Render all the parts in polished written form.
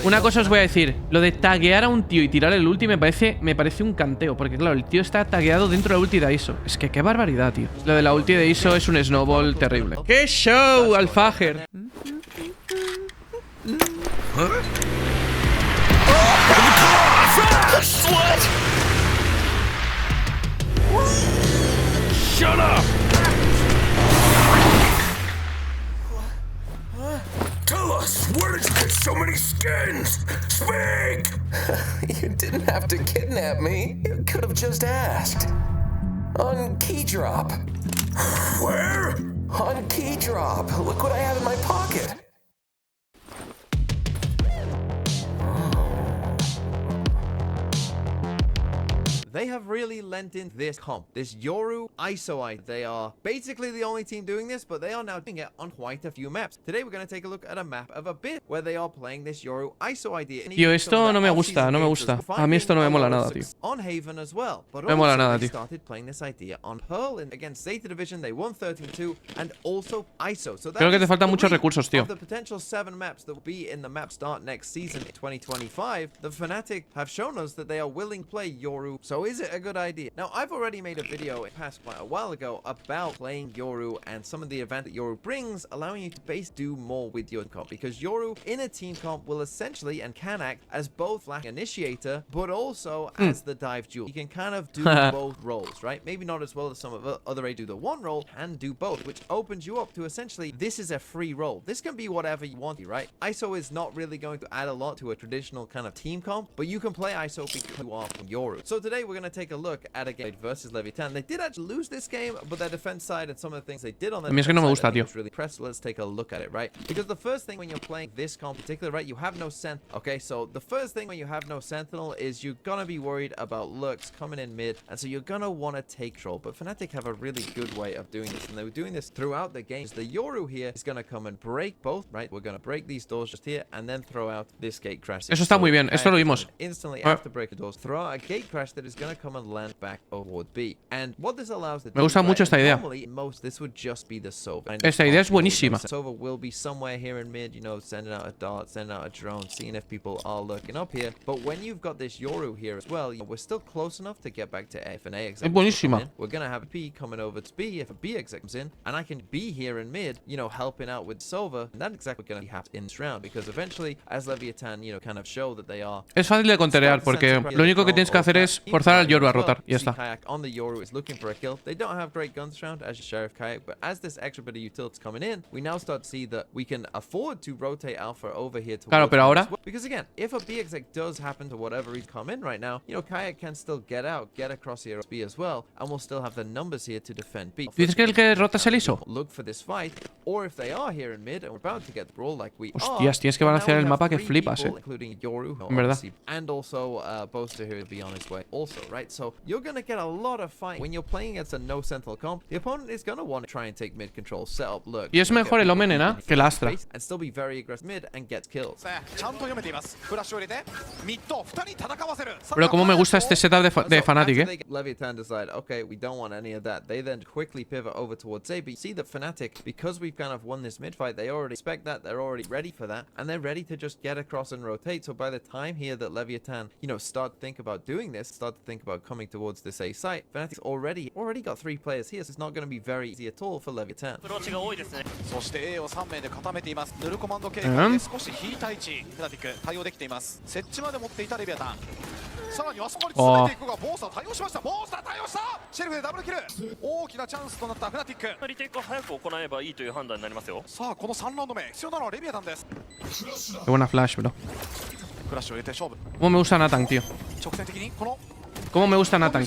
Una cosa os voy a decir. Lo de taguear a un tío y tirar el ulti me parece un canteo. Porque claro, el tío está tagueado dentro de la ulti de ISO. Es que qué barbaridad, tío. Lo de la ulti de ISO es un snowball terrible. ¡Qué show, Alfajer! Shut up! Tell us, where did you get so many skins? Speak! You didn't have to kidnap me. You could have just asked. On Keydrop. Where? On Keydrop. Look what I have in my pocket. They have really lent into this comp, this yoru ISO. They are basically the only team doing this, but they are now doing it on quite a few maps. Today we're going to take a look at a map of a bit where they are playing this yoru ISO idea. Tío, esto no me gusta, no me gusta. A mí esto no me mola nada, tío. On Haven as well, but no me mola nada, they tío. started playing this idea on Pearl against Zeta Division. They won 13-2 and also ISO. So creo que te faltan muchos recursos, tío. The potential 7 maps that will be in the map start next season in 2025. The Fnatic have shown us that they are willing to play yoru. So is it a good idea? Now, I've already made a video past quite a while ago about playing yoru and some of the advantage that yoru brings, allowing you to do more with your comp, because yoru in a team comp will essentially and can act as both like initiator but also as the dive jewel. You can kind of do both roles, right? Maybe not as well as some of the other A do the one role, and do both, which opens you up to essentially this is a free role. This can be whatever you want, right? ISO is not really going to add a lot to a traditional kind of team comp, but you can play ISO because you are from yoru. So today we're going to take a look at a game versus Leviathan. They did actually lose this game, but their defense side and some of the things they did on the defense side was really impressive. Let's take a look at it, right? Because the first thing when you're playing this comp in particular, right, you have no sentinel. Okay, so the first thing when you have no sentinel is you're gonna be worried about lurks coming in mid, and so you're gonna want to take control. But Fnatic have a really good way of doing this, and they were doing this throughout the games. The yoru here is gonna come and break both, right? We're gonna break these doors just here and then throw out this gate crash. Eso está muy bien, esto lo vimos. Instantly after break the doors, throw out a gate crash that is gonna come and land back over B. And what this allows the Me gusta mucho esta idea. This would just be the Sova. Esta idea es buenísima. Sova will be somewhere here in mid, you know, sending out a dart, sending out a drone, seeing if people are lurking up here. But when you've got this yoru here as well, you know, we're still close enough to get back to F and A. Es buenísima. We're gonna have a P coming over to B if a B exec comes in, and I can be here in mid, you know, helping out with Sova, and that's exactly gonna happen in this round, because eventually, as Leviathan, you know, kind of show that they are. Es fácil de conterear porque lo único que tienes que hacer es forzar al yoru a rotar y ya está. On the yoru is looking for a kill. They don't have great guns round as Sheriff Kayak, but as this extra bit of utility coming in, we now start to see that we can afford to rotate Alpha over here to. Claro, pero ahora. Because again, if a B exec does happen to whatever he's come in right now, you know, Kayak can still get out, get across here B as well, and we'll still have the numbers here to defend B. ¿Dices que el que rota es el ISO? Look for this fight, or if they are here in mid and we're about to get the brawl like we Hostias, tienes que balancear el mapa que flipas, including yoru, en verdad. and also Boaster here will be on his way also, right? So you're gonna get a lot of fight when you're playing against a no sentinel comp. The opponent is gonna want to try and take mid control, set up lurk. Y es mejor el Omen, ¿eh? Que el Astra. And still be very aggressive mid and get kills. Pero como me gusta este setup de Fnatic, ¿eh? Leviathan decide, okay, we don't want any of that. They then quickly pivot over towards A. But you see that Fnatic, because we've kind of won this mid fight, they already expect that, they're already ready for that, and they're ready to just get across and rotate. So by the time here that Leviathan, you know, start to think about doing this, start to think about coming towards this A site, Fnatic's already got 3 players here, so it's not going to be very easy at all for Leviathan. そして A を3名で固めています。ヌルコマンド警戒で少し引いた位置、フナティック対応できています。設置まで持っていたレビアタン。さらにあそこに続いていくがボースター対応しました。ボースター対応した。シェルフでダブルキル。大きなチャンスとなったフナティック。リテイクを早く行えばいいという判断になりますよ。さあこの3ラウンド目必要なのはレビアタンです。Qué buena flash, bro. フラッシュを入れて勝負。Cómo me gusta Nathan, tío. 直線的にこの Cómo me gusta Nathan.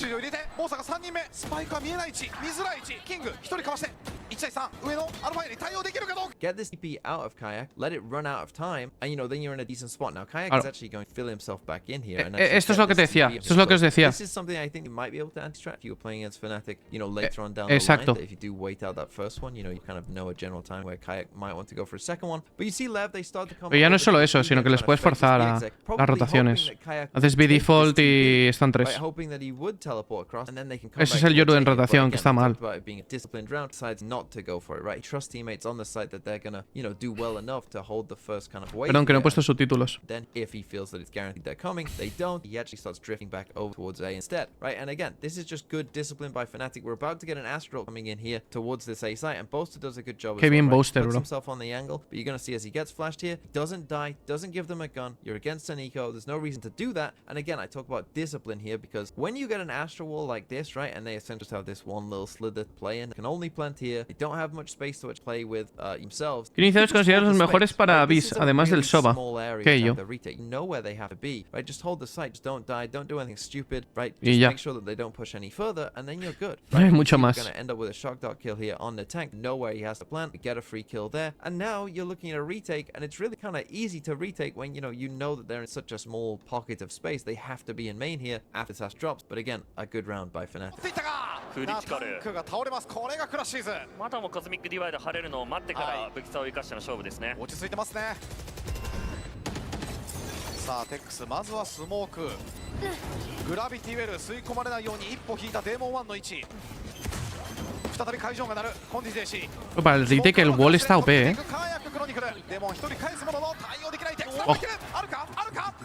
ボーサが3人目スパイクは見えない位置見づらい位置キング1人かわして1対3上のアルファに対応できるかどうか Get this TP out of Kayak, let it run out of time, and you know, then you're in a decent spot. Now Kayak is actually going to fill himself back in here. And esto es lo que te decía, esto es lo que os decía. This is something I think you might be able to anti-strat if you were playing against Fnatic, you know, later on down the Exacto. line. If you do wait out that first one, you know, you kind of know a general time where Kayak might want to go for a second one. But you see Lev, they start to come. Pero ya no es solo eso, sino que les puedes forzar a las rotaciones. Haces B default y están 3. Ese es el yoru en rotación, que está mal. not to go for it, right? He trusts teammates on the side that they're gonna, you know, do well enough to hold the first kind of wave. Perdón, que no he puesto subtítulos. Then if he feels that it's guaranteed they're coming, they don't. He actually starts drifting back over towards A instead, right? And again, this is just good discipline by Fnatic. We're about to get an Astral coming in here towards this A site, and Boaster does a good job. Qué bien Boaster, puts bro. himself on the angle, but you're gonna see as he gets flashed here, he doesn't die, doesn't give them a gun. You're against an eco. There's no reason to do that. And again, I talk about discipline here because when you get an Astral wall like this, right, and they essentially just have this one little slither to play in, they can only plant here. They don't have much space to play with themselves. ¿Qué iniciadores consideras los mejores para Abyss, además del Soba? ¿Qué yo? You know where they have to be, right? Just hold the site, just don't die, don't do anything stupid, right? Y Just ya. make sure that they don't push any further, and then you're good. No hay Right? mucho You're más. gonna end up with a shock dart kill here on the tank. Know where he has to plant, get a free kill there, and now you're looking at a retake, and it's really kind of easy to retake when you know that they're in such a small pocket of space. They have to be in main here after Sash drops, but again, a good round by Fnatic. っていったがクリティカルタンクが倒れます。これがクラッシーズ。またもコズミックディバイド晴れるのを待ってから武器差を生かしての勝負ですね。落ち着いてますね。さあテックスまずはスモークグラビティウェル吸い込まれないように一歩引いたデーモン1の位置再び会場が鳴るコンディジェーシー Para el retake el wall está OP, デーモン一人返すものの対応できないテックスができるあるか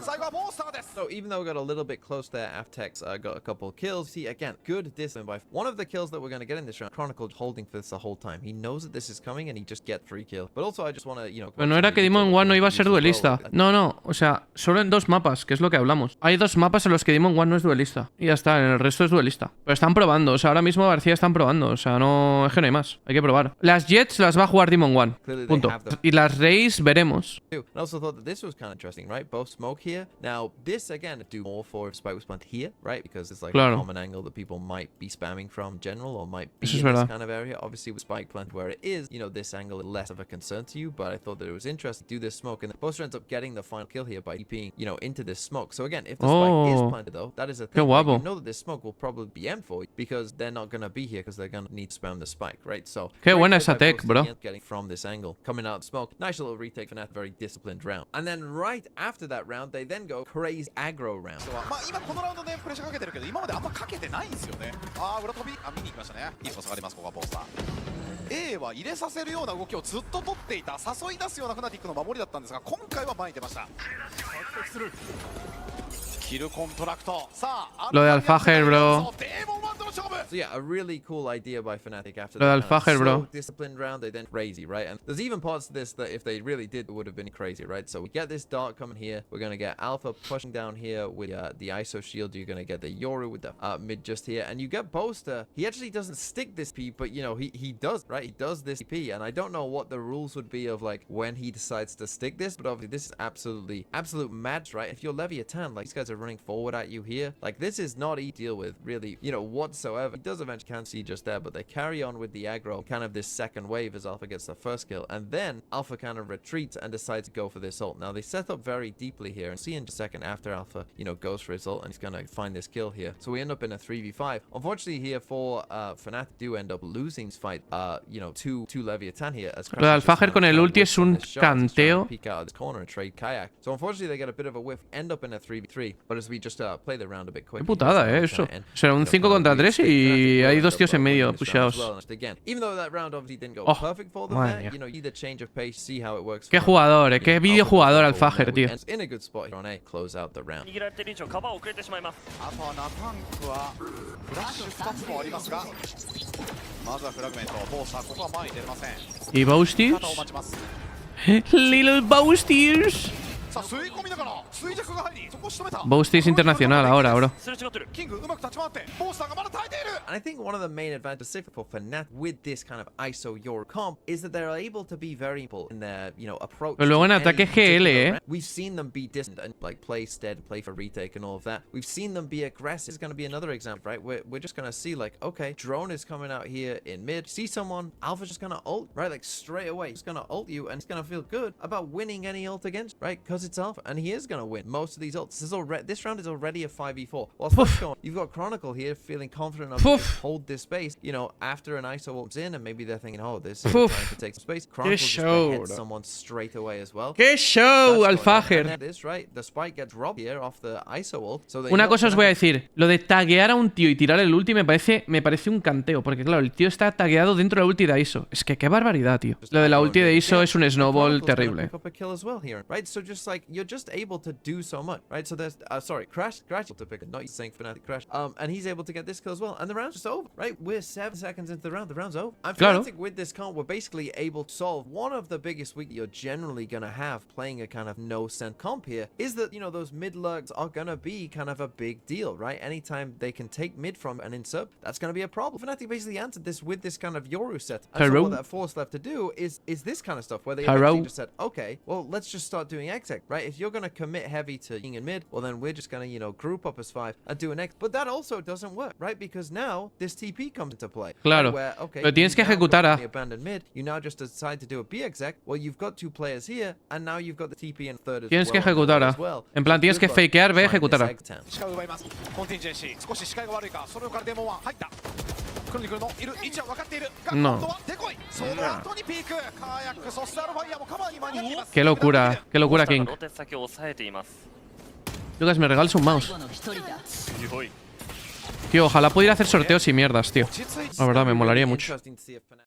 最後はモンスターです So even though we got a little bit close there, Aftex got a couple of kills. See, again, good discipline by one of the kills that we're going to get in this round. Chronicle holding for this the whole time. He knows that this is coming and he just get 3 kills. But also I just want to, Pero no era que Demon One no iba a ser duelista. No, no, o sea, solo en 2 mapas, que es lo que hablamos. Hay 2 mapas en los que Demon One no es duelista. Y ya está, en el resto es duelista. Pero están probando, o sea, ahora mismo García están probando. O sea, no, es que no hay más. Hay que probar. Las Jets las va a jugar Demon One. Punto. Y las Rays veremos. I also thought that this was kind of interesting, right? Both smoke here. Now, this again, do more for if Spike was planted here, right? Because it's like a common angle that people might be spamming from general or might be in this kind of area. Obviously, with Spike planted where it is, you know, this angle is less of a concern to you, but I thought that it was interesting to do this smoke. And Boaster ends up getting the final kill here by keeping, you know, into this smoke. So again, if the Spike is planted though, that is a thing. Right? You know that this smoke will probably be M for you because they're not going to be here because they're going to need to spam the Spike, right? So, Qué buena esa tech, bro. Getting from this angle, coming out of smoke. Nice little retake for that very disciplined round. And then right after that round, they then go crazy aggro round. まあ今このラウンドでプレッシャーかけてるけど今まであんまかけてないんですよねああ裏飛び見に行きましたねいいスパ下がりますここはボスター A は入れさせるような動きをずっと取っていた誘い出すようなフナティックの守りだったんですが今回は前に出ましたキルコントラクトさあ Lo de Alfajer, bro. So yeah, a really cool idea by Fnatic after Lo de that Alfajer, bro. disciplined round. They then crazy, right? And there's even parts of this that if they really did, it would have been crazy, right? So we get this dart coming here. We're gonna get Alpha pushing down here with the ISO shield. You're gonna get the Yoru with the mid just here, and you get Boaster. He actually doesn't stick this P, but you know he does, right? He does this P, and I don't know what the rules would be of like when he decides to stick this, but obviously this is absolute match, right? If you're Leviathan, like these guys are running forward at you here, like this is not easy to deal with, really, you know, whatsoever. He does eventually can see just there, but they carry on with the aggro, kind of this second wave as Alpha gets the first kill, and then Alpha kind of retreats and decides to go for this ult. Now they set up very deeply here, and see in just a second after Alpha, you know, goes for his ult, and he's gonna find this kill here. So we end up in a 3v5. Unfortunately here for Fnatic do end up losing this fight, you know, to Leviathan here. As Lo de Alfajer con el ulti es un canteo. Peek out of this corner and trade kayak. So unfortunately they get a bit of a whiff, end up in a 3v3. But as we just play the round a bit quick. Qué putada, eso. Será un 5 contra 3 y hay 2 tíos en medio pusheados. Even though that round obviously didn't go perfect for them there, you know, either change of pace, see how it works. Qué jugador, qué videojugador Alfajer, tío. In a good spot on A, close out the round. 握られてリーチをカバー遅れてしまいます。あとはナタンクはフラッシュ2つもありますがまずはフラグメントボースターここは前に出れません ¿Y Boasties? 肩を待ちます Little Boasties. さあ吸い込みながら衰弱が入りそこを仕留めた Boasties internacional ahora, bro. すれ違ってる。キングうまく立ち回ってボースターがまだ耐えている And I think one of the main advantages specific for Fnatic with this kind of ISO Yoru comp is that they're able to be very simple in their, you know, approach. Pero luego en to ataque any particular GL, round. We've seen them be distant and like play stead, play for retake and all of that. We've seen them be aggressive. It's going to be another example, right? We're just going to see like, okay, drone is coming out here in mid. See someone, Alpha's just going to ult, right? Like straight away, he's going to ult you and it's going to feel good about winning any ult against, right? Because because it's alpha, and he is going to win most of these ults. This round is already a 5v4. Whilst that's going, you've got Chronicle here feeling confident enough to hold this space. You know, after an ISO ults in, and maybe they're thinking, oh, this is trying to take some space. Chronicle just hits someone straight away as well. ¡Qué show, Alfajer! The spike gets robbed here off the ISO ult. So Una cosa os voy a decir. Lo de taguear a un tío y tirar el ulti me parece un canteo. Porque claro, el tío está tagueado dentro de la ulti de ISO. Es que qué barbaridad, tío. Lo de la ulti de ISO es un snowball terrible. Right, so just like you're just able to do so much, right? So there's Crash to pick a not saying Fnatic Crash, and he's able to get this kill as well, and the round's just over, right? We're 7 seconds into the round's over. And Fnatic with this comp, we're basically able to solve one of the biggest weaknesses you're generally gonna have playing a kind of no-send comp here, is that, you know, those mid lurks are gonna be kind of a big deal, right? Anytime they can take mid from an insert, that's gonna be a problem. Fnatic basically answered this with this kind of yoru set, and so what that force left to do is this kind of stuff where they eventually just said, okay, well, let's just start doing X-Tech, right? If you're gonna commit heavy to Ying and mid, well then we're just gonna, you know, group up as 5 and do an X. But that also doesn't work, right? Because now this TP comes into play. Claro. Where, okay, pero tienes que ejecutar a abandoned mid, you now just decide to do a B exec. Well, you've got 2 players here, and now you've got the TP in third as tienes que ejecutar a. En plan, tienes que fakear, ve, ejecutar a. No. Qué locura, King. Lucas, me regalas un mouse. Tío, ojalá pudiera hacer sorteos y mierdas, tío. La verdad, me molaría mucho.